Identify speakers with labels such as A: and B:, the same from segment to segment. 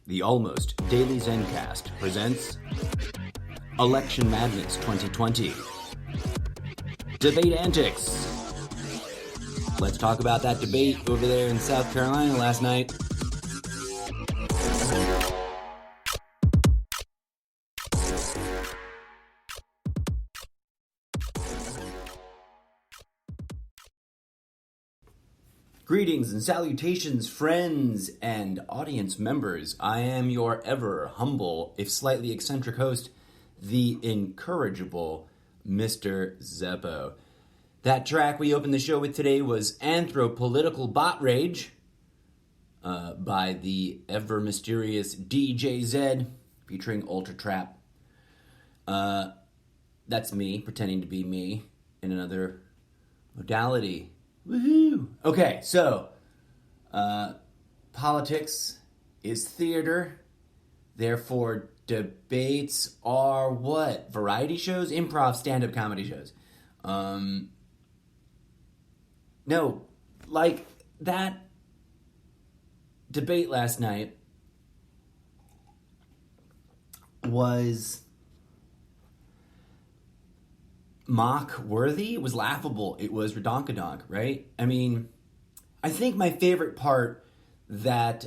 A: The Almost Daily Zencast presents Election Madness 2020. Debate Antics. Let's talk about that debate over there in South Carolina last night. Greetings and salutations, friends and audience members. I am your ever humble, if slightly eccentric host, the incorrigible Mr. Zeppo. That track we opened the show with today was Anthropolitical Bot Rage by the ever mysterious DJ Zed, featuring Ultra Trap. That's me pretending to be me in another modality. Woohoo! Okay, so, politics is theater, therefore debates are what? Variety shows? Improv stand-up comedy shows. No, like that debate last night was mock-worthy. It was laughable. It was redonkadonk, right? I mean, I think my favorite part that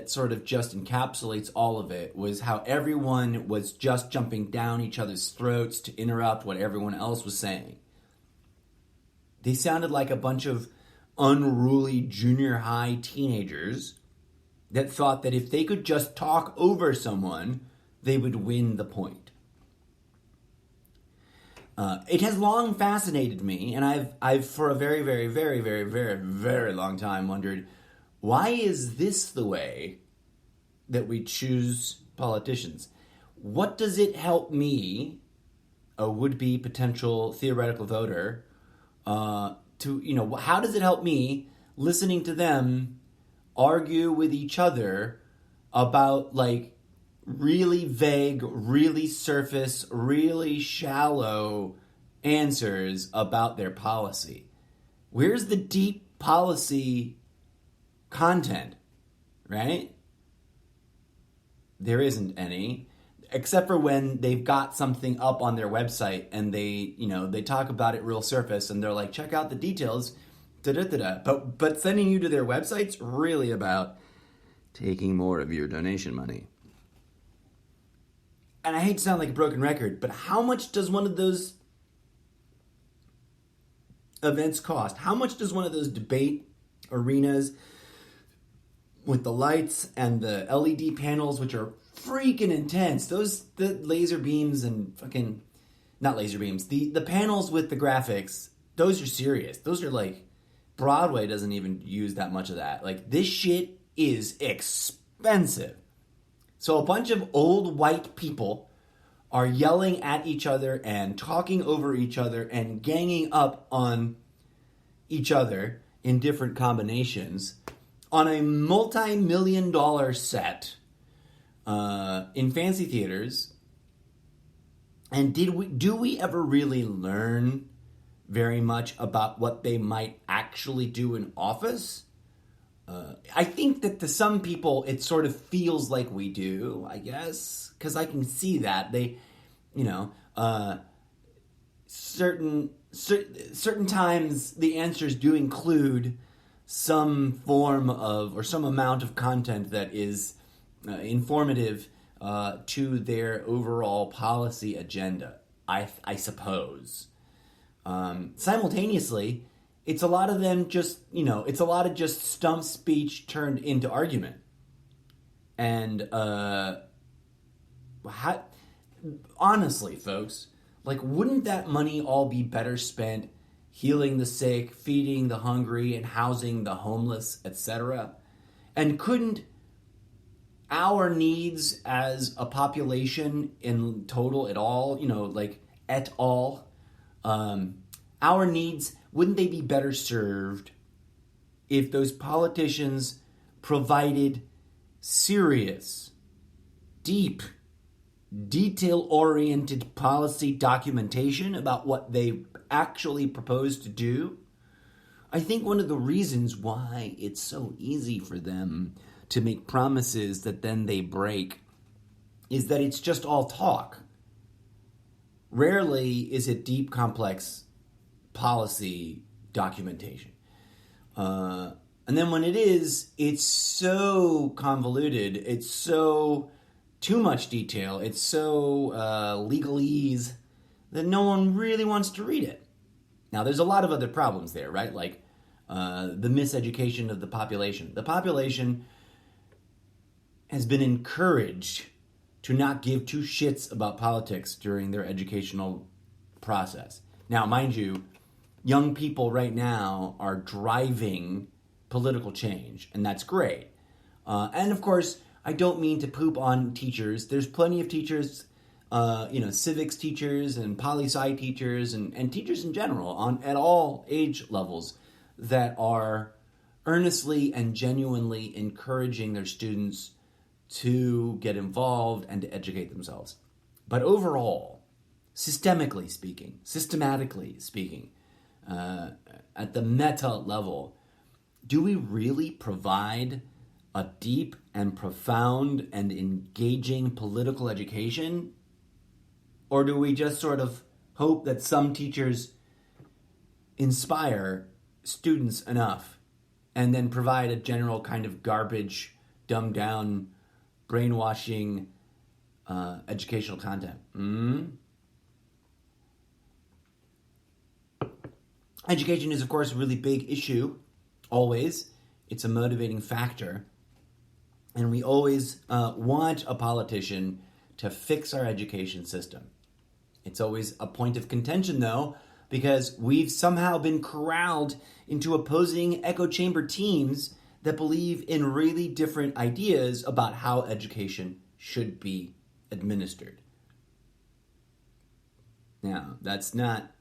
A: sort of just encapsulates all of it was how everyone was just jumping down each other's throats to interrupt what everyone else was saying. They sounded like a bunch of unruly junior high teenagers that thought that if they could just talk over someone, they would win the point. It has long fascinated me, and I've for a very, very, very, very, very, very long time wondered, why is this the way that we choose politicians? What does it help me, a would-be potential theoretical voter, how does it help me listening to them argue with each other about, like, really vague, really surface, really shallow answers about their policy? Where's the deep policy content, right? There isn't any, except for when they've got something up on their website and they talk about it real surface and they're like, check out the details, da-da-da-da. But sending you to their website's really about taking more of your donation money. And I hate to sound like a broken record, but how much does one of those events cost? How much does one of those debate arenas with the lights and the LED panels, which are freaking intense, the laser beams and fucking, not laser beams, the panels with the graphics, those are serious. Those are like, Broadway doesn't even use that much of that. Like, this shit is expensive. So a bunch of old white people are yelling at each other and talking over each other and ganging up on each other in different combinations on a multi-million-dollar set in fancy theaters. And do we ever really learn very much about what they might actually do in office? I think that to some people it sort of feels like we do, I guess, because I can see that they, certain times the answers do include some form of or some amount of content that is informative to their overall policy agenda. I suppose. Simultaneously, it's a lot of them just, it's a lot of just stump speech turned into argument. And, honestly, folks, like, wouldn't that money all be better spent healing the sick, feeding the hungry, and housing the homeless, etc.? And couldn't our needs as a population in total at all, et al., our needs, wouldn't they be better served if those politicians provided serious, deep, detail-oriented policy documentation about what they actually propose to do? I think one of the reasons why it's so easy for them to make promises that then they break is that it's just all talk. Rarely is it deep, complex policy documentation. And then when it is, it's so convoluted, it's so too much detail, it's so legalese that no one really wants to read it. Now, there's a lot of other problems there, right? Like the miseducation of the population. The population has been encouraged to not give two shits about politics during their educational process. Now, mind you, young people right now are driving political change, and that's great. And of course, I don't mean to poop on teachers. There's plenty of teachers, civics teachers and poli-sci teachers and teachers in general at all age levels that are earnestly and genuinely encouraging their students to get involved and to educate themselves. But overall, systematically speaking, at the meta level, do we really provide a deep and profound and engaging political education? Or do we just sort of hope that some teachers inspire students enough and then provide a general kind of garbage, dumbed down, brainwashing educational content? Education is, of course, a really big issue, always. It's a motivating factor. And we always want a politician to fix our education system. It's always a point of contention, though, because we've somehow been corralled into opposing echo chamber teams that believe in really different ideas about how education should be administered. Now, that's not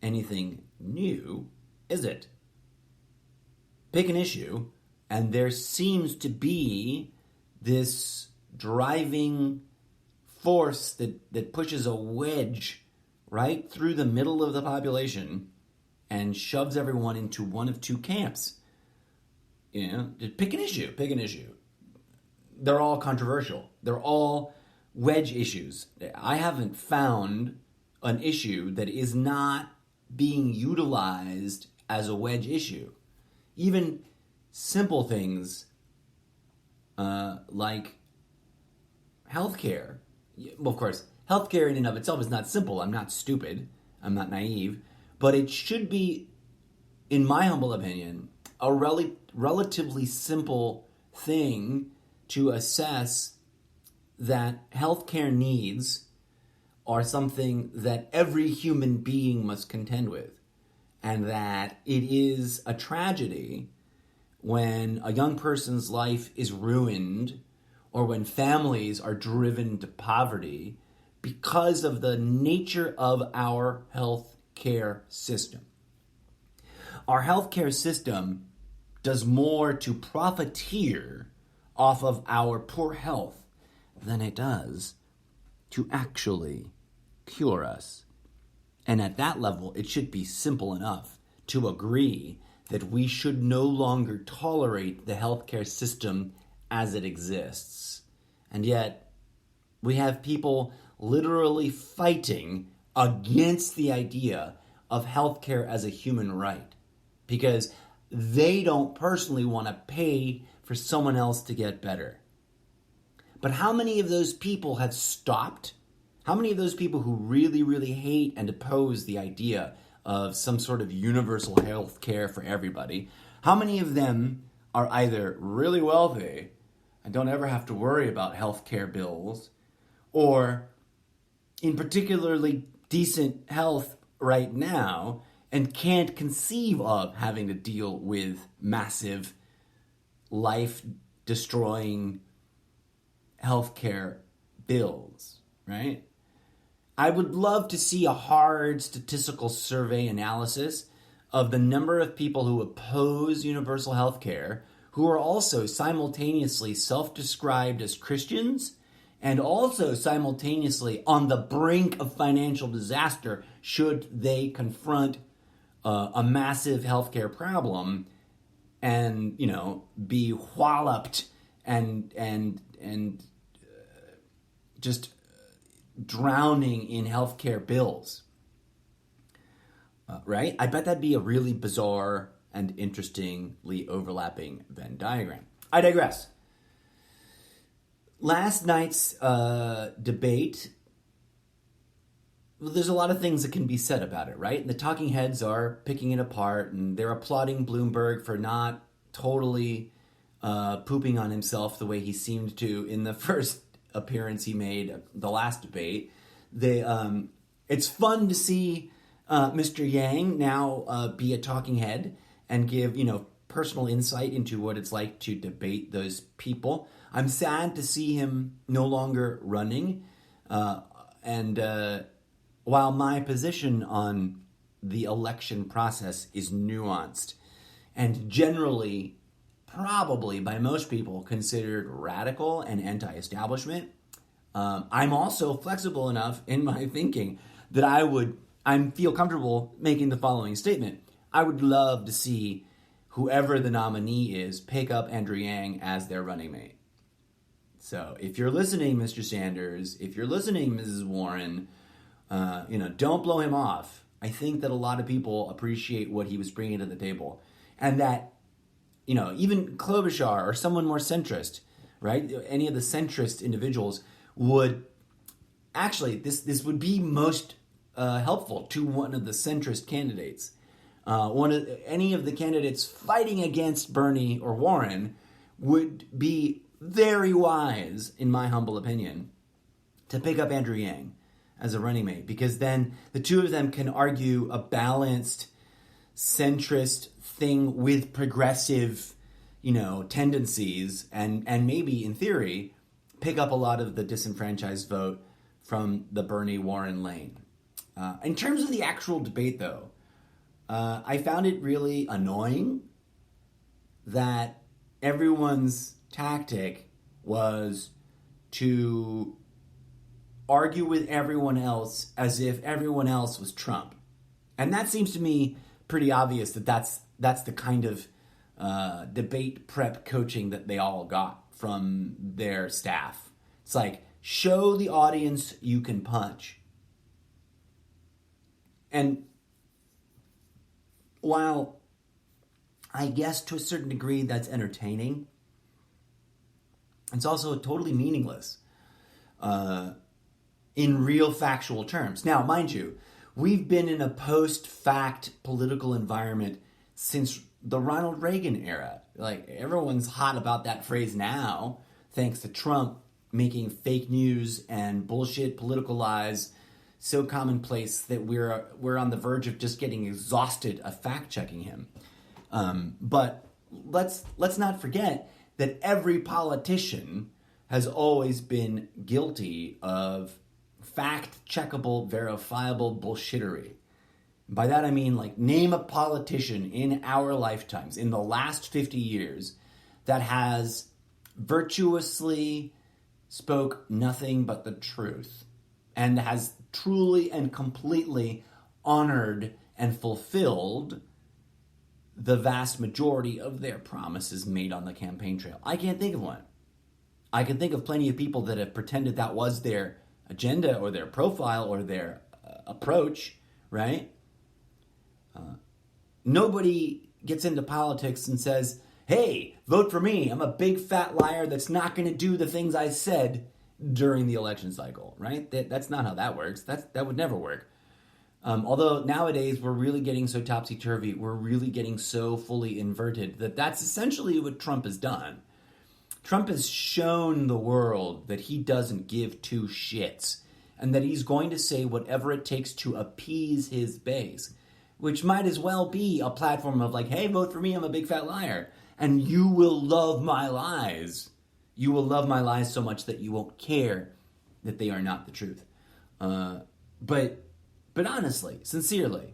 A: anything new, is it? Pick an issue, and there seems to be this driving force that pushes a wedge right through the middle of the population and shoves everyone into one of two camps. Pick an issue. They're all controversial. They're all wedge issues. I haven't found an issue that is not being utilized as a wedge issue. Even simple things like healthcare. Well, of course, healthcare in and of itself is not simple. I'm not stupid. I'm not naive. But it should be, in my humble opinion, a relatively simple thing to assess that healthcare needs are something that every human being must contend with, and that it is a tragedy when a young person's life is ruined or when families are driven to poverty because of the nature of our health care system. Our healthcare system does more to profiteer off of our poor health than it does to actually cure us. And at that level, it should be simple enough to agree that we should no longer tolerate the healthcare system as it exists. And yet, we have people literally fighting against the idea of healthcare as a human right because they don't personally want to pay for someone else to get better. But how many of those people have stopped? How many of those people who really, really hate and oppose the idea of some sort of universal health care for everybody, how many of them are either really wealthy and don't ever have to worry about health care bills, or in particularly decent health right now and can't conceive of having to deal with massive, life-destroying healthcare bills, right? I would love to see a hard statistical survey analysis of the number of people who oppose universal health care who are also simultaneously self-described as Christians and also simultaneously on the brink of financial disaster should they confront a massive healthcare problem and, be walloped and just drowning in healthcare bills. Right? I bet that'd be a really bizarre and interestingly overlapping Venn diagram. I digress. Last night's debate, well, there's a lot of things that can be said about it, right? The talking heads are picking it apart, and they're applauding Bloomberg for not totally pooping on himself the way he seemed to in the first appearance he made, the last debate. It's fun to see Mr. Yang now be a talking head and give, personal insight into what it's like to debate those people. I'm sad to see him no longer running. And while my position on the election process is nuanced and generally, probably by most people, considered radical and anti-establishment, I'm also flexible enough in my thinking that I feel comfortable making the following statement. I would love to see whoever the nominee is pick up Andrew Yang as their running mate. So if you're listening, Mr. Sanders, if you're listening, Mrs. Warren, don't blow him off. I think that a lot of people appreciate what he was bringing to the table. And that, even Klobuchar or someone more centrist, right? Any of the centrist individuals would actually, this would be most helpful to one of the centrist candidates. Any of the candidates fighting against Bernie or Warren would be very wise, in my humble opinion, to pick up Andrew Yang as a running mate, because then the two of them can argue a balanced centrist thing with progressive, tendencies, and maybe in theory pick up a lot of the disenfranchised vote from the Bernie Warren lane. In terms of the actual debate, though, I found it really annoying that everyone's tactic was to argue with everyone else as if everyone else was Trump. And that seems to me pretty obvious that that's the kind of debate prep coaching that they all got from their staff. It's like, show the audience you can punch. And while I guess to a certain degree that's entertaining, it's also totally meaningless in real factual terms. Now, mind you, we've been in a post-fact political environment since the Ronald Reagan era. Like, everyone's hot about that phrase now, thanks to Trump making fake news and bullshit political lies so commonplace that we're on the verge of just getting exhausted of fact-checking him. But let's not forget that every politician has always been guilty of fact-checkable, verifiable bullshittery. By that I mean, like, name a politician in our lifetimes, in the last 50 years, that has virtuously spoke nothing but the truth and has truly and completely honored and fulfilled the vast majority of their promises made on the campaign trail. I can't think of one. I can think of plenty of people that have pretended that was their agenda or their profile or their approach, right? Nobody gets into politics and says, hey, vote for me. I'm a big fat liar that's not going to do the things I said during the election cycle, right? That's not how that works. That would never work. Although nowadays we're really getting so topsy-turvy, we're really getting so fully inverted that that's essentially what Trump has done. Trump has shown the world that he doesn't give two shits and that he's going to say whatever it takes to appease his base, which might as well be a platform of like, hey, vote for me, I'm a big fat liar, and you will love my lies. You will love my lies so much that you won't care that they are not the truth. But honestly, sincerely,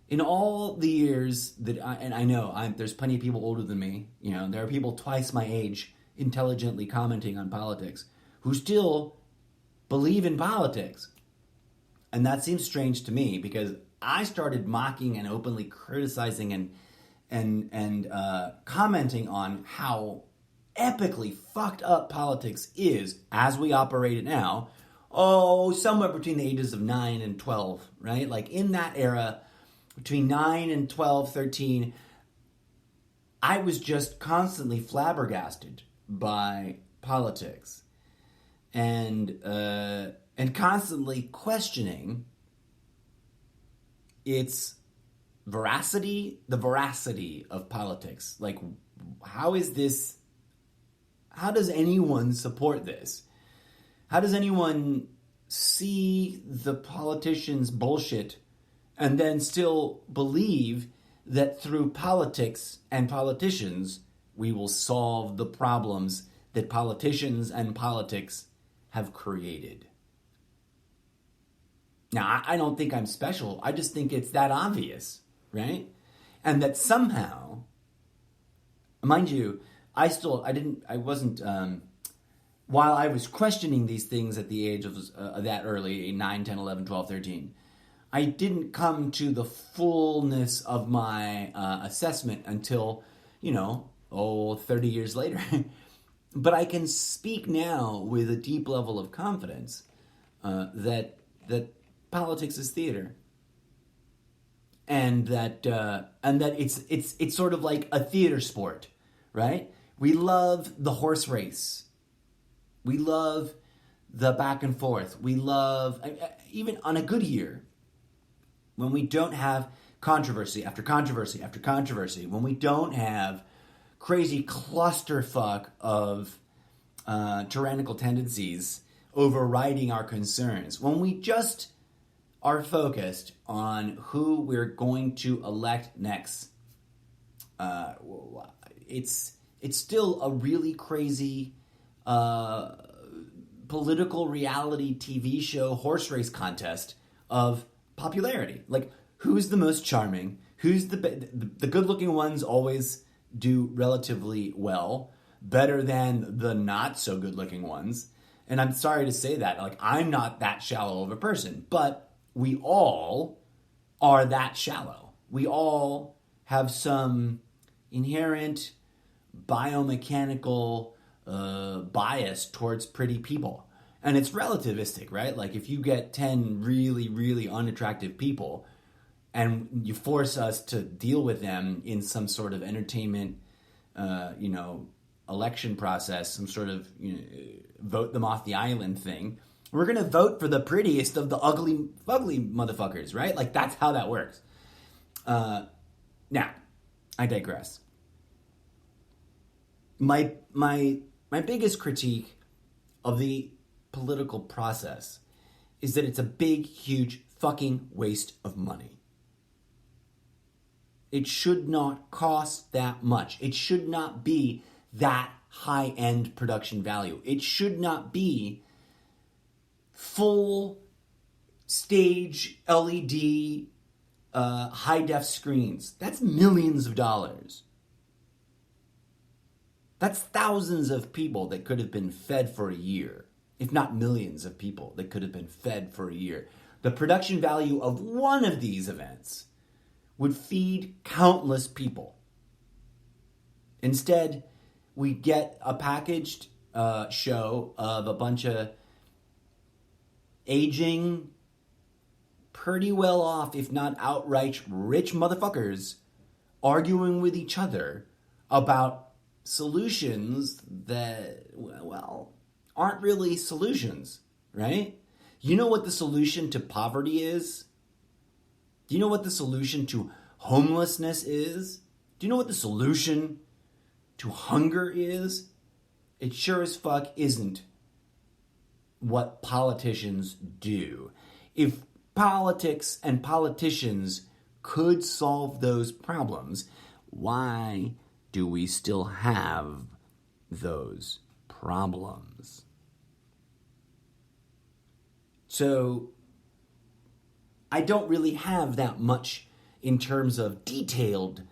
A: in all the years that I know there's plenty of people older than me, there are people twice my age intelligently commenting on politics who still believe in politics. And that seems strange to me because I started mocking and openly criticizing and commenting on how epically fucked up politics is, as we operate it now, somewhere between the ages of 9 and 12, right? Like in that era, between 9 and 12, 13, I was just constantly flabbergasted by politics and constantly questioning its veracity, the veracity of politics. Like, how does anyone support this? How does anyone see the politicians' bullshit and then still believe that through politics and politicians, we will solve the problems that politicians and politics have created? Now, I don't think I'm special. I just think it's that obvious, right? And that somehow, mind you, while I was questioning these things at the age of that early, 9, 10, 11, 12, 13, I didn't come to the fullness of my assessment until, 30 years later. But I can speak now with a deep level of confidence that politics is theater, and that it's sort of like a theater sport, right? We love the horse race. We love the back and forth. We love, even on a good year, when we don't have controversy after controversy after controversy, when we don't have crazy clusterfuck of tyrannical tendencies overriding our concerns, when we just are focused on who we're going to elect next, it's still a really crazy political reality TV show horse race contest of popularity. Like, who's the most charming? Who's the good-looking ones always do relatively well, better than the not-so-good-looking ones. And I'm sorry to say that. Like, I'm not that shallow of a person, but we all are that shallow. We all have some inherent biomechanical bias towards pretty people. And it's relativistic, right? Like, if you get 10 really, really unattractive people and you force us to deal with them in some sort of entertainment, election process, some sort of vote them off the island thing, we're going to vote for the prettiest of the ugly motherfuckers, right? Like, that's how that works. Now, I digress. My biggest critique of the political process is that it's a big, huge fucking waste of money. It should not cost that much. It should not be that high-end production value. It should not be full stage LED high-def screens. That's millions of dollars. That's thousands of people that could have been fed for a year, if not millions of people that could have been fed for a year. The production value of one of these events would feed countless people. Instead, we get a packaged show of a bunch of aging, pretty well off, if not outright rich motherfuckers arguing with each other about solutions that, well, aren't really solutions, right? You know what the solution to poverty is? Do you know what the solution to homelessness is? Do you know what the solution to hunger is? It sure as fuck isn't what politicians do. If politics and politicians could solve those problems, why do we still have those problems? So, I don't really have that much in terms of detailed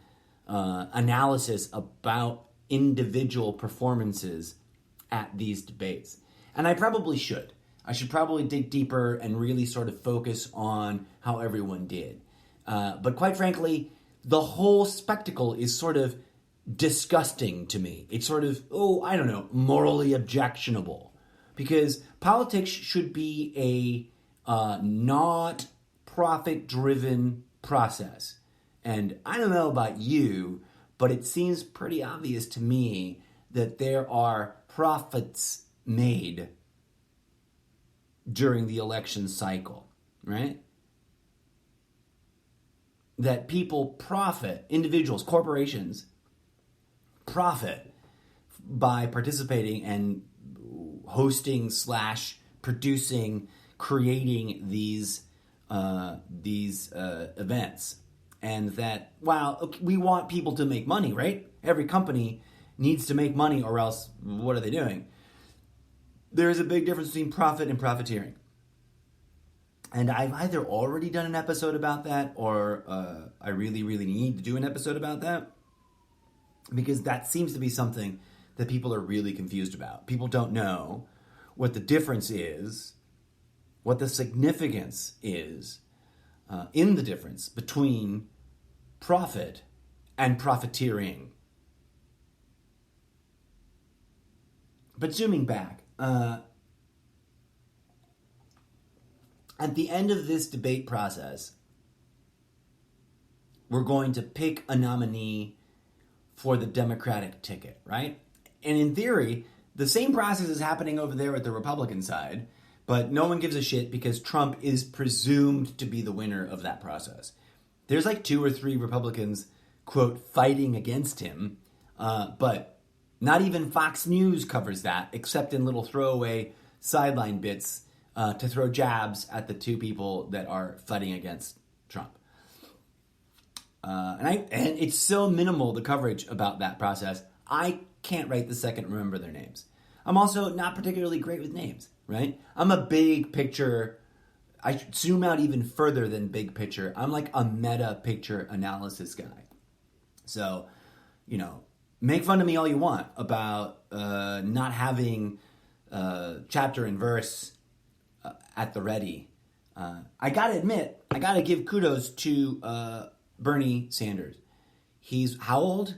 A: analysis about individual performances at these debates. And I probably should. I should probably dig deeper and really sort of focus on how everyone did. But quite frankly, the whole spectacle is sort of disgusting to me. It's sort of, I don't know, morally objectionable. Because politics should be a not profit-driven process. And I don't know about you, but it seems pretty obvious to me that there are profits made during the election cycle, right? That people profit, individuals, corporations, profit by participating and hosting / producing, creating these events. And that, we want people to make money, right? Every company needs to make money, or else what are they doing? There is a big difference between profit and profiteering. And I've either already done an episode about that, or I really, really need to do an episode about that. Because that seems to be something that people are really confused about. People don't know what the difference is, what the significance is in the difference between profit and profiteering. But zooming back, at the end of this debate process, we're going to pick a nominee for the Democratic ticket, right? And in theory, the same process is happening over there at the Republican side, but no one gives a shit because Trump is presumed to be the winner of that process. There's like 2 or 3 Republicans, quote, fighting against him, but not even Fox News covers that, except in little throwaway sideline bits to throw jabs at the 2 people that are fighting against Trump. And it's so minimal, the coverage about that process, I can't right the second remember their names. I'm also not particularly great with names, right? I'm a big picture, I should zoom out even further than big picture. I'm like a meta picture analysis guy. So, make fun of me all you want about not having chapter and verse at the ready. I gotta admit, I gotta give kudos to Bernie Sanders. He's how old?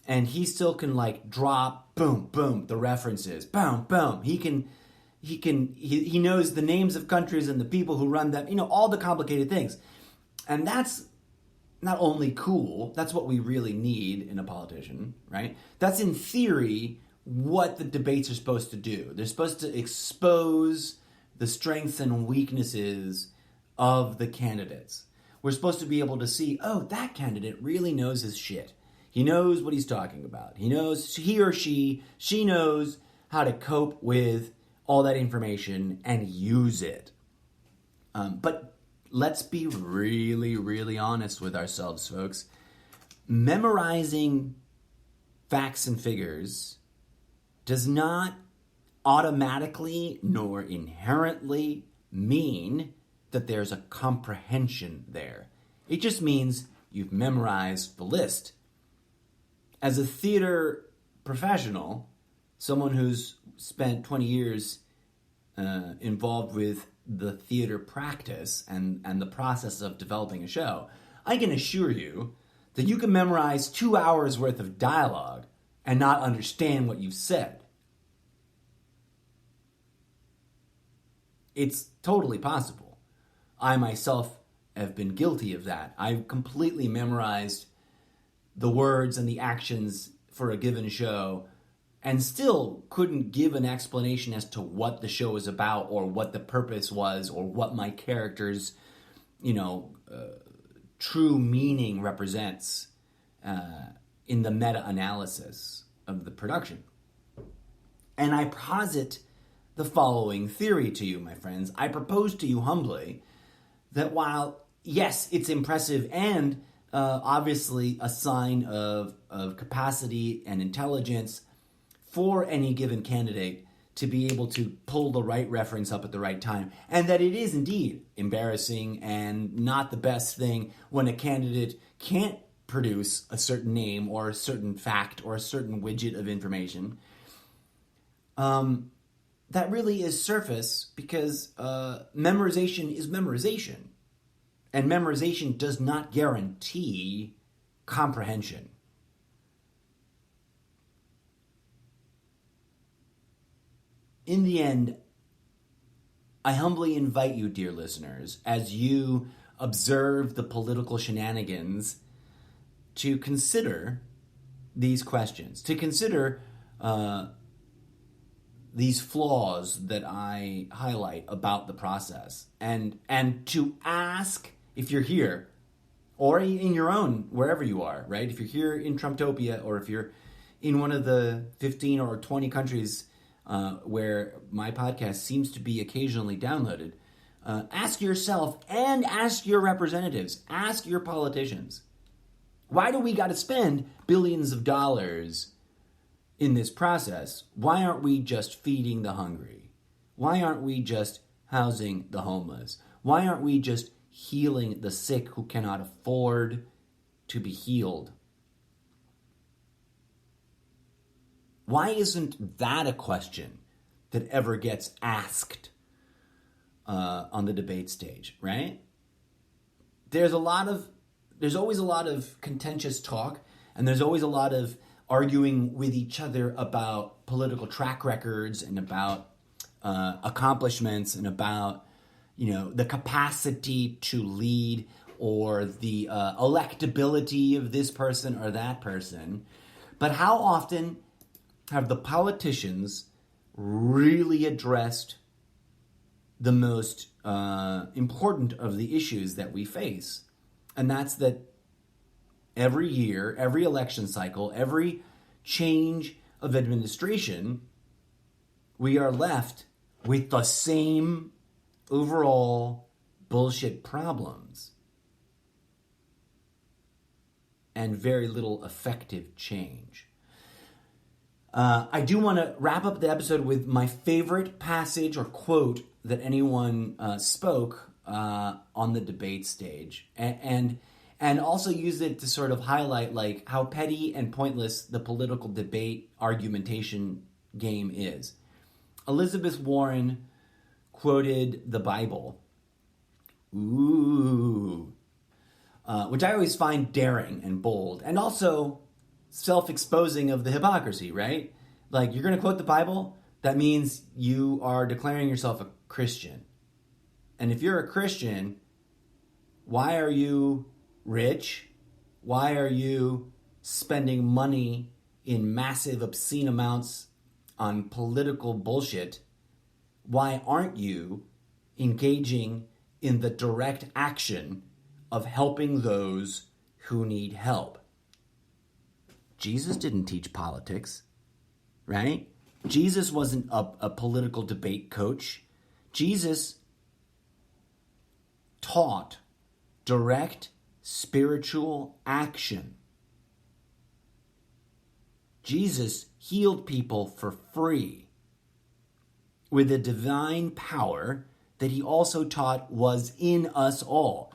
A: And he still can drop, boom, boom, the references, boom, boom. He knows the names of countries and the people who run them, all the complicated things. And that's not only cool, that's what we really need in a politician, right? That's in theory what the debates are supposed to do. They're supposed to expose the strengths and weaknesses of the candidates. We're supposed to be able to see, that candidate really knows his shit. He knows what he's talking about. He or she knows how to cope with all that information and use it. But let's be really, really honest with ourselves, folks. Memorizing facts and figures does not automatically nor inherently mean that there's a comprehension there. It just means you've memorized the list. As a theater professional, someone who's spent 20 years involved with the theater practice and the process of developing a show, I can assure you that you can memorize 2 hours worth of dialogue and not understand what you've said. It's totally possible. I myself have been guilty of that. I've completely memorized the words and the actions for a given show and still couldn't give an explanation as to what the show was about or what the purpose was or what my character's, true meaning represents in the meta-analysis of the production. And I posit the following theory to you, my friends. I propose to you humbly that while, yes, it's impressive and obviously a sign of capacity and intelligence for any given candidate to be able to pull the right reference up at the right time, and that it is indeed embarrassing and not the best thing when a candidate can't produce a certain name or a certain fact or a certain widget of information. That really is surface because memorization is memorization. And memorization does not guarantee comprehension. in the end, I humbly invite you, dear listeners, as you observe the political shenanigans, to consider these questions, to consider these flaws that I highlight about the process, and to ask, if you're here, or in your own, wherever you are, right? If you're here in Trumptopia, or if you're in one of the 15 or 20 countries where my podcast seems to be occasionally downloaded, ask yourself and ask your representatives, ask your politicians, why do we got to spend billions of dollars in this process? Why aren't we just feeding the hungry? Why aren't we just housing the homeless? Why aren't we just healing the sick who cannot afford to be healed? Why isn't that a question that ever gets asked on the debate stage, right? There's always a lot of contentious talk, and there's always a lot of arguing with each other about political track records and about accomplishments and about, the capacity to lead or the electability of this person or that person. But how often have the politicians really addressed the most important of the issues that we face? And that's that every year, every election cycle, every change of administration, we are left with the same overall bullshit problems and very little effective change. I do want to wrap up the episode with my favorite passage or quote that anyone spoke on the debate stage, and also use it to sort of highlight like how petty and pointless the political debate argumentation game is. Elizabeth Warren quoted the Bible, which I always find daring and bold, and also self-exposing of the hypocrisy, right? Like, you're going to quote the Bible, that means you are declaring yourself a Christian. And if you're a Christian, why are you rich? Why are you spending money in massive, obscene amounts on political bullshit? Why aren't you engaging in the direct action of helping those who need help? Jesus didn't teach politics, right? Jesus wasn't a political debate coach. Jesus taught direct spiritual action. Jesus healed people for free with a divine power that he also taught was in us all.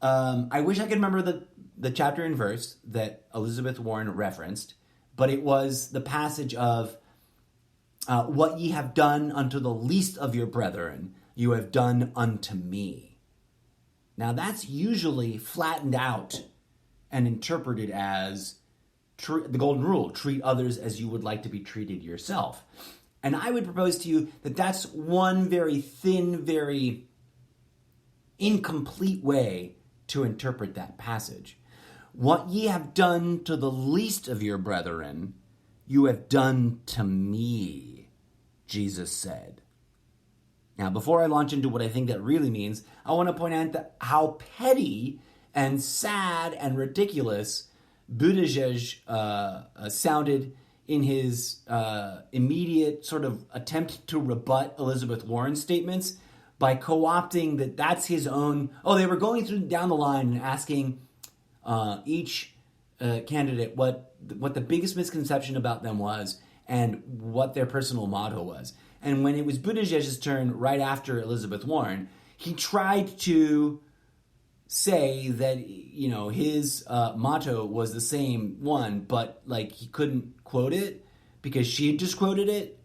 A: I wish I could remember the chapter and verse that Elizabeth Warren referenced, but it was the passage of what ye have done unto the least of your brethren, you have done unto me. Now that's usually flattened out and interpreted as the golden rule, treat others as you would like to be treated yourself. And I would propose to you that that's one very thin, very incomplete way to interpret that passage. What ye have done to the least of your brethren, you have done to me, Jesus said. Now, before I launch into what I think that really means, I want to point out how petty and sad and ridiculous Buttigieg sounded in his immediate sort of attempt to rebut Elizabeth Warren's statements by co-opting that's his own. Oh, they were going through down the line and asking each candidate what the biggest misconception about them was and what their personal motto was. And when it was Buttigieg's turn right after Elizabeth Warren, he tried to say that, his motto was the same one, but he couldn't quote it because she had just quoted it.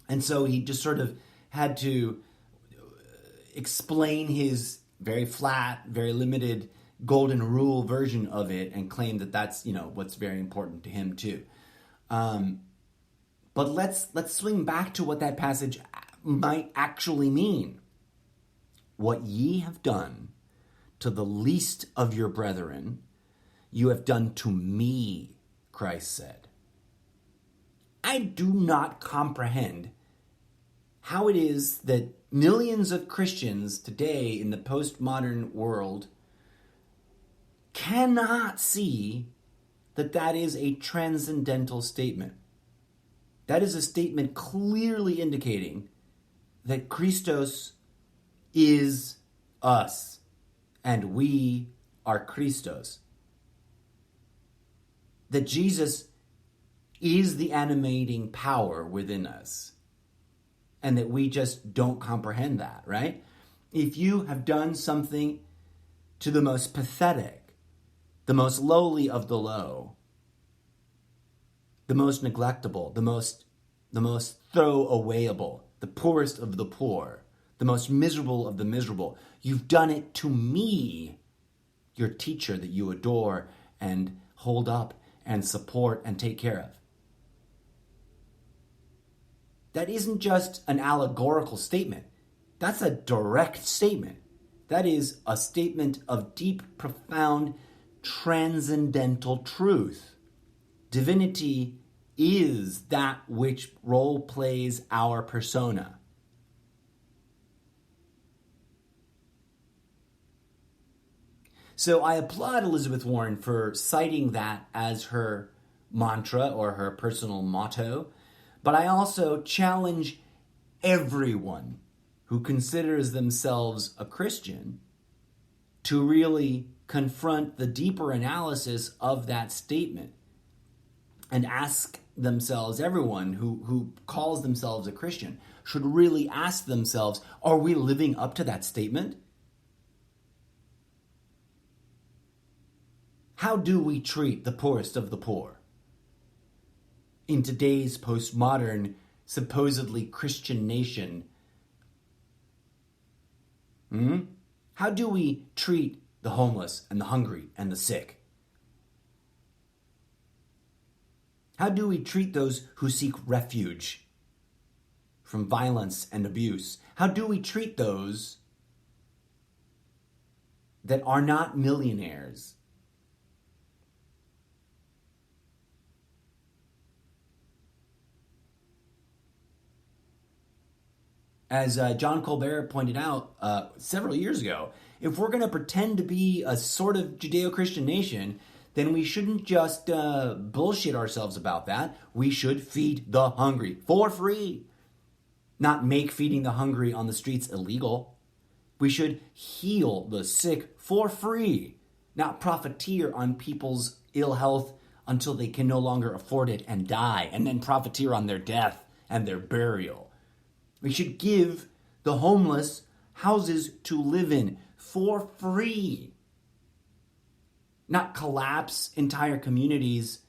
A: And so he just sort of had to explain his very flat, very limited golden rule version of it and claim that that's, what's very important to him too. But let's swing back to what that passage might actually mean. What ye have done to the least of your brethren, you have done to me, Christ said. I do not comprehend how it is that millions of Christians today in the postmodern world cannot see that that is a transcendental statement. That is a statement clearly indicating that Christos is us and we are Christos. That Jesus is the animating power within us. And that we just don't comprehend that, right? If you have done something to the most pathetic, the most lowly of the low, the most neglectable, the most throwawayable, the poorest of the poor, the most miserable of the miserable, you've done it to me, your teacher that you adore and hold up and support and take care of. That isn't just an allegorical statement. That's a direct statement. That is a statement of deep, profound, transcendental truth. Divinity is that which role plays our persona. So I applaud Elizabeth Warren for citing that as her mantra or her personal motto, but I also challenge everyone who considers themselves a Christian to really confront the deeper analysis of that statement and ask themselves, everyone who calls themselves a Christian should really ask themselves, are we living up to that statement? How do we treat the poorest of the poor in today's postmodern, supposedly Christian nation? How do we treat the homeless and the hungry and the sick? How do we treat those who seek refuge from violence and abuse? How do we treat those that are not millionaires? As John Colbert pointed out several years ago, if we're going to pretend to be a sort of Judeo-Christian nation, then we shouldn't just bullshit ourselves about that. We should feed the hungry for free, not make feeding the hungry on the streets illegal. We should heal the sick for free, not profiteer on people's ill health until they can no longer afford it and die, and then profiteer on their death and their burial. We should give the homeless houses to live in for free, not collapse entire communities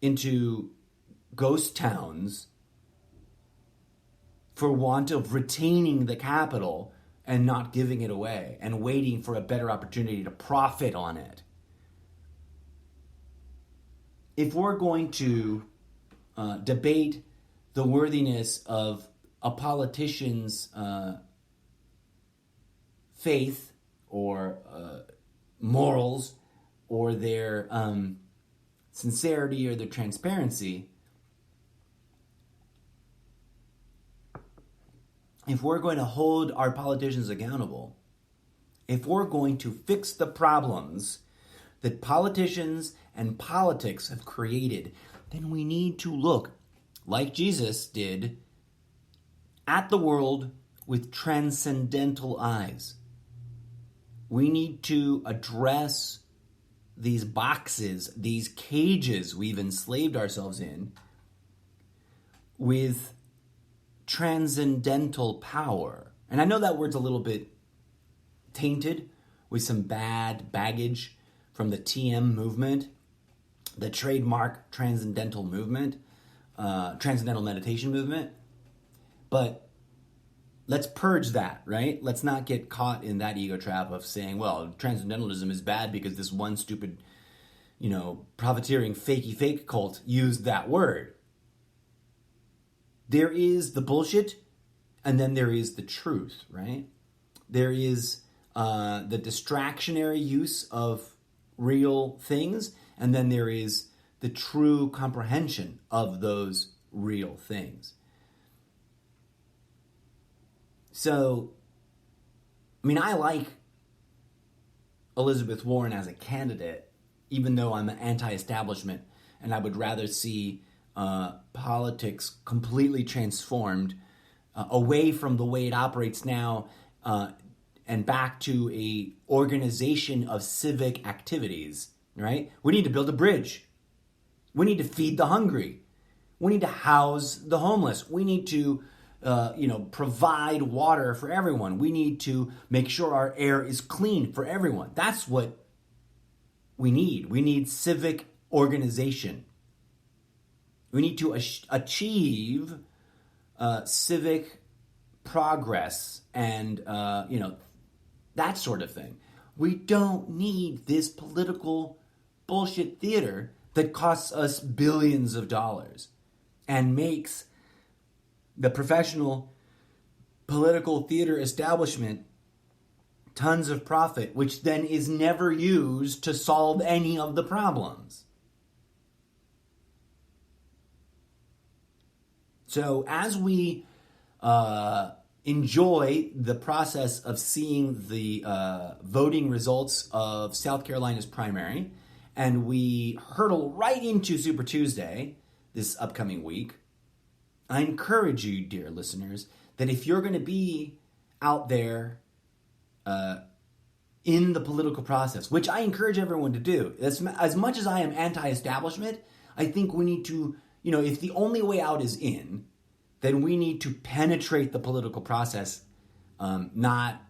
A: into ghost towns for want of retaining the capital and not giving it away and waiting for a better opportunity to profit on it. If we're going to debate the worthiness of a politician's faith or morals or their sincerity or their transparency, if we're going to hold our politicians accountable, if we're going to fix the problems that politicians and politics have created, then we need to look, like Jesus did, at the world with transcendental eyes. We need to address these boxes, these cages we've enslaved ourselves in, with transcendental power. And I know that word's a little bit tainted with some bad baggage from the TM movement, the trademark transcendental movement, transcendental meditation movement. But let's purge that, right? Let's not get caught in that ego trap of saying, well, transcendentalism is bad because this one stupid, profiteering fakey fake cult used that word. There is the bullshit, and then there is the truth, right? There is the distractionary use of real things, and then there is the true comprehension of those real things. So, I mean, I like Elizabeth Warren as a candidate, even though I'm anti-establishment, and I would rather see politics completely transformed away from the way it operates now and back to a organization of civic activities, right? We need to build a bridge. We need to feed the hungry. We need to house the homeless. We need to provide water for everyone. We need to make sure our air is clean for everyone. That's what we need. We need civic organization. We need to achieve civic progress and, that sort of thing. We don't need this political bullshit theater that costs us billions of dollars and makes the professional political theater establishment tons of profit, which then is never used to solve any of the problems. So as we enjoy the process of seeing the voting results of South Carolina's primary, and we hurtle right into Super Tuesday this upcoming week, I encourage you, dear listeners, that if you're going to be out there in the political process, which I encourage everyone to do, as much as I am anti-establishment, I think we need to, if the only way out is in, then we need to penetrate the political process, not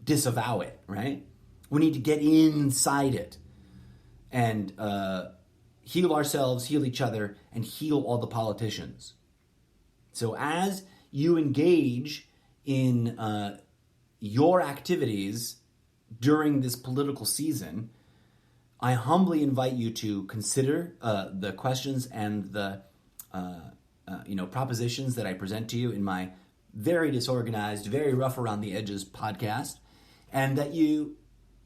A: disavow it, right? We need to get inside it and heal ourselves, heal each other, and heal all the politicians. So as you engage in your activities during this political season, I humbly invite you to consider the questions and the propositions that I present to you in my very disorganized, very rough around the edges podcast, and that you,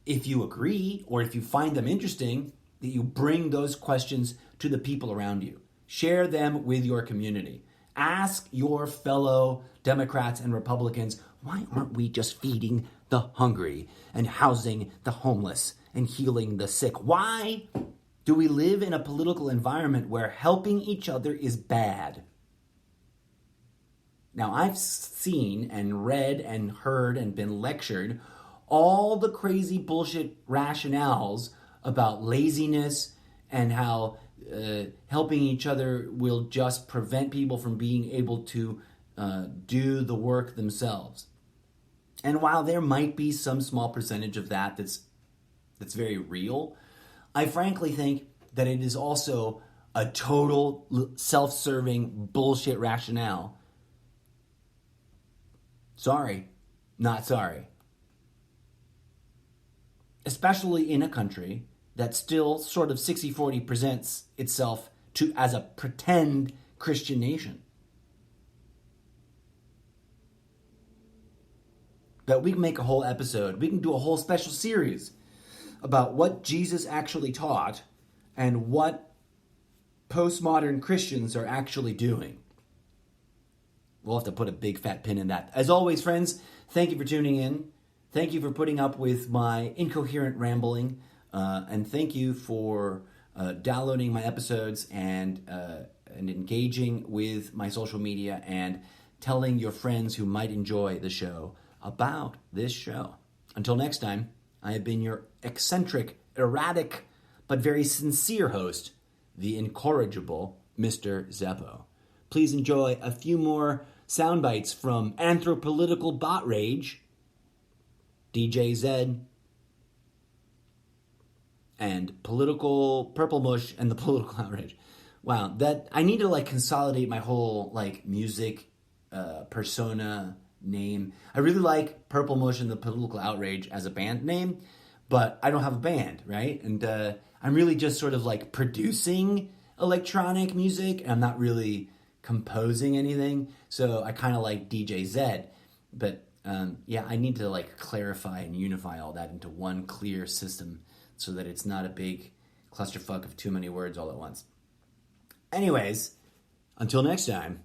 A: if you agree or if you find them interesting, that you bring those questions to the people around you. Share them with your community. Ask your fellow Democrats and Republicans, why aren't we just feeding the hungry and housing the homeless and healing the sick? Why do we live in a political environment where helping each other is bad? Now, I've seen and read and heard and been lectured all the crazy bullshit rationales about laziness and how helping each other will just prevent people from being able to do the work themselves. And while there might be some small percentage of that that's very real, I frankly think that it is also a total self-serving bullshit rationale. Sorry, not sorry. Especially in a country that still sort of 60-40 presents itself as a pretend Christian nation. That we can make a whole episode, we can do a whole special series about what Jesus actually taught and what postmodern Christians are actually doing. We'll have to put a big fat pin in that. As always, friends, thank you for tuning in. Thank you for putting up with my incoherent rambling. And thank you for downloading my episodes and engaging with my social media and telling your friends who might enjoy the show about this show. Until next time, I have been your eccentric, erratic, but very sincere host, the incorrigible Mr. Zeppo. Please enjoy a few more sound bites from Anthropolitical Bot Rage, DJ Zed, and Political Purple Mush and the Political Outrage. Wow, that I need to consolidate my whole music persona name. I really like Purple Mush and the Political Outrage as a band name, but I don't have a band, right? And I'm really just sort of producing electronic music, and I'm not really composing anything. So I kind of like DJ Zed, but yeah, I need to like clarify and unify all that into one clear system so that it's not a big clusterfuck of too many words all at once. Anyways, until next time.